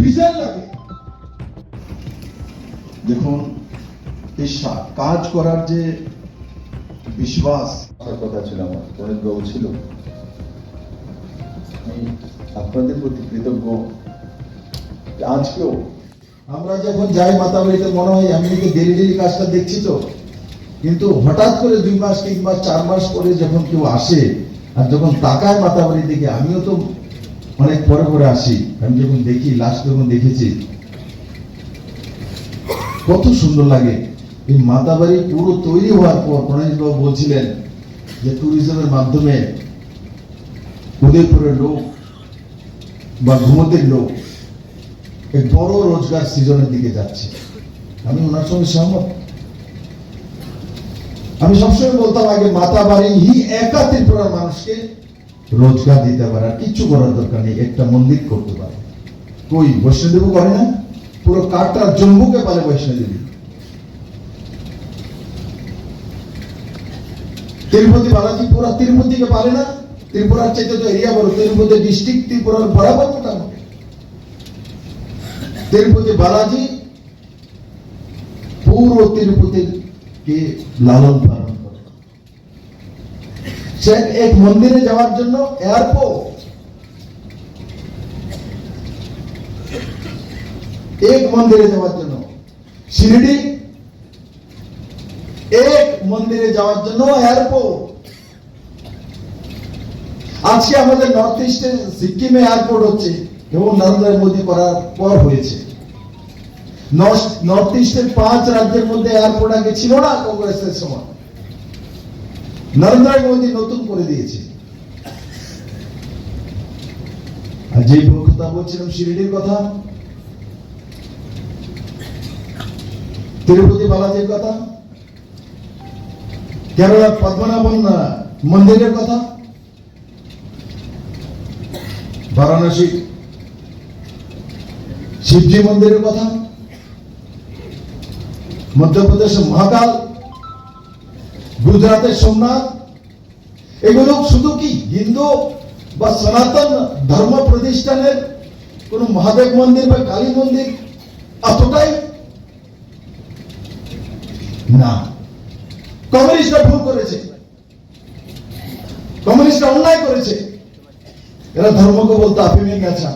বিশাল লাগে। দেখুন এই কাজ করার যে বিশ্বাস কথা ছিল, আমার অনেক গর্ব ছিল। আমি আপনাদের প্রতি কৃতজ্ঞ। আজকেও আমরা যখন যাই মাতাবাড়িতে মনে হয় আমি নাকি ডেলি ডেলি কাজটা দেখছি তো, কিন্তু হঠাৎ করে 2 মাস 3 মাস 4 মাস পরে যখন কেউ আসে আর যখন তাকায় মাতাবাড়ির দিকে, আমিও তো অনেক পরে পরে আসি, আমি যখন দেখি লাস্ট যখন দেখেছি কত সুন্দর লাগে। এই মাতাবাড়ি পুরো তৈরি হওয়ার পর প্রণেশবাবু বলছিলেন যে ট্যুরিজমের মাধ্যমে উদয়পুরের লোক বা ঘুমতের লোক এক বড় রোজগার সৃজনের দিকে যাচ্ছে। আমি ওনার সঙ্গে সহমত। আমি সবসময় বলতাম আগে মাতাবাড়ি একা ত্রিপুরার মানুষকে রোজগার দিতে পারে, আর কিচ্ছু করার দরকার নেই, একটা মন্দির করতে পারে। কই বৈষ্ণোদেবী করে না? পুরো কাটার জম্মুকে পারে বৈষ্ণোদেবী। তিরুপতি বালাজি পুরো তিরুপতিকে পারে না? ত্রিপুরার চাইতে তো এরিয়া বড়, তিরুপতি ডিস্ট্রিক্ট ত্রিপুরার বরাবর মোটামুটি। তিরুপতি বালাজি পুরো তিরুপতিকে লালন পালন করে। সে এক মন্দিরে যাওয়ার জন্য এয়ারপোর্ট, এক মন্দিরে যাওয়ার জন্য শিরডি, এক মন্দিরে যাওয়ার জন্য এয়ারপোর্ট। আজকে আমাদের নর্থ ইস্টে সিকিমে এয়ারপোর্ট হচ্ছে এবং নরেন্দ্র মোদী করার পর হয়েছে। নর্থ ইস্টের 5 রাজ্যের মধ্যে এয়ারপোর্ট আগে ছিল না কংগ্রেসের সময়, নরেন্দ্র মোদী নতুন করে দিয়েছে। আর যে কথা বলছিলাম শিরডির কথা, তিরুপতি বালাজির কথা, কেরলার পদ্মনাভন মন্দিরের কথা, বারাণসী শিবজি মন্দিরের কথা, মধ্যপ্রদেশের মহাকাল, গুজরাটের সোমনাথ, এগুলো শুধু কি হিন্দু বা সনাতন ধর্ম প্রতিষ্ঠানের কোন মহাদেব মন্দির বা কালী মন্দির এতটাই না। কমিউনিস্টরা ভুল করেছে, কমিউনিস্টরা অন্যায় করেছে। এরা ধর্মকে বলতে আফিমের নেশা।